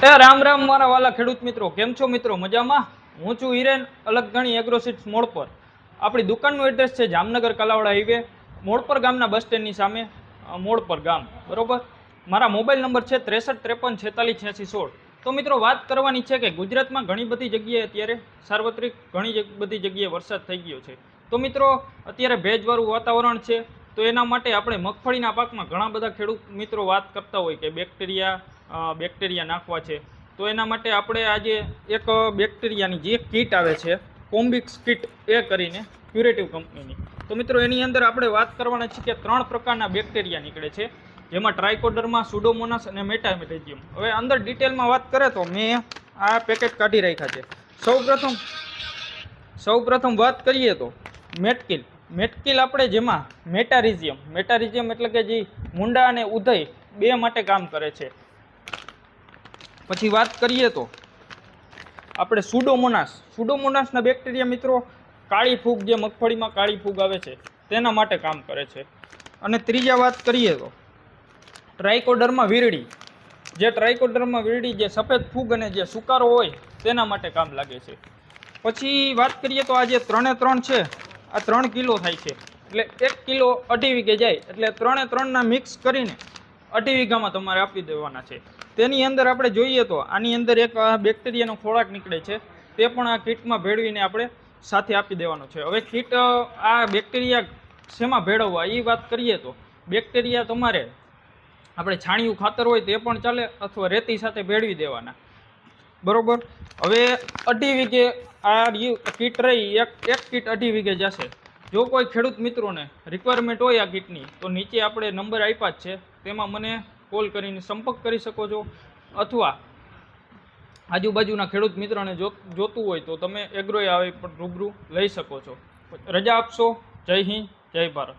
રામ રામ મારા વાલા ખેડૂત મિત્રો, કેમ છો મિત્રો? મજામાં? હું છું હિરેન, અલગ ગણી એગ્રોસીડ્સ મોડ પર. આપણી દુકાનનું એડ્રેસ છે જામનગર કાલાવાડા હાઈવે, મોડપર ગામના બસ સ્ટેન્ડની સામે, મોડપર ગામ, બરોબર. મારા મોબાઈલ નંબર છે 63 53 46 86 16. તો મિત્રો વાત કરવાની છે કે ગુજરાતમાં ઘણી બધી જગ્યાએ અત્યારે સાર્વત્રિક ઘણી બધી જગ્યાએ વરસાદ થઈ ગયો છે. તો મિત્રો અત્યારે ભેજવાળું વાતાવરણ છે, તો એના માટે આપણે મગફળીના પાકમાં ઘણા બધા ખેડૂત મિત્રો વાત કરતા હોય કે બેક્ટેરિયા નાખવા છે. તો એના માટે આપણે આજે એક બેક્ટેરિયાની જે કીટ આવે છે, કોમ્બિક્સ કીટ એ કરીને ક્યુરેટિવ કંપનીની, તો મિત્રો એની અંદર આપણે વાત કરવાના છીએ કે 3 પ્રકારના બેક્ટેરિયા નીકળે છે, જેમાં ટ્રાઇકોડર્મા, સુડોમોનાસ અને મેટામેરિઝિયમ. હવે અંદર ડિટેલમાં વાત કરે તો મેં આ પેકેટ કાઢી રાખ્યા છે. સૌપ્રથમ વાત કરીએ તો મેટકિલ આપણે જેમાં મેટારિઝિયમ એટલે કે જે મુંડા અને ઉધઈ બે માટે કામ કરે છે. પછી વાત કરીએ તો આપણે સુડોમોનાસના બેક્ટેરિયા મિત્રો કાળી ફૂગ, જે મગફળીમાં કાળી ફૂગ આવે છે તેના માટે કામ કરે છે. અને ત્રીજા વાત કરીએ તો ટ્રાઇકોડર્મા વિરડી, જે સફેદ ફૂગ અને જે સુકારો હોય તેના માટે કામ લાગે છે. પછી વાત કરીએ તો આ જે 3 છે, આ 3 કિલો થાય છે, એટલે 1 કિલો 2.5 વીઘે જાય, એટલે 3 મિક્સ કરીને 2.5 વીઘામાં તમારે આપી દેવાના છે. તેની અંદર આપણે જોઈએ તો આની અંદર એક બેક્ટેરિયાનો ખોરાક નીકળે છે, તે પણ આ કીટમાં ભેળવીને આપણે સાથે આપી દેવાનો છે. હવે કીટ આ બેક્ટેરિયા શેમાં ભેળવવા એ વાત કરીએ તો બેક્ટેરિયા તમારે આપણે છાણિયું ખાતર હોય તે પણ ચાલે, અથવા રેતી સાથે ભેળવી દેવાના, બરોબર. હવે 2.5 વીઘે આ કીટ રહી, એક કીટ 2.5 વીઘે જશે. જો કોઈ ખેડૂત મિત્રોને રિક્વાયરમેન્ટ હોય આ કીટની, તો નીચે આપણે નંબર આપ્યા જ છે, તેમાં મને કોલ કરીને સંપર્ક કરી શકો છો, અથવા આજુબાજુના ખેડૂત મિત્રોને જોતું હોય તો તમે એગ્રોએ આવી પણ રૂબરૂ લઈ શકો છો. રજા આપશો. જય હિન્દ, જય ભારત.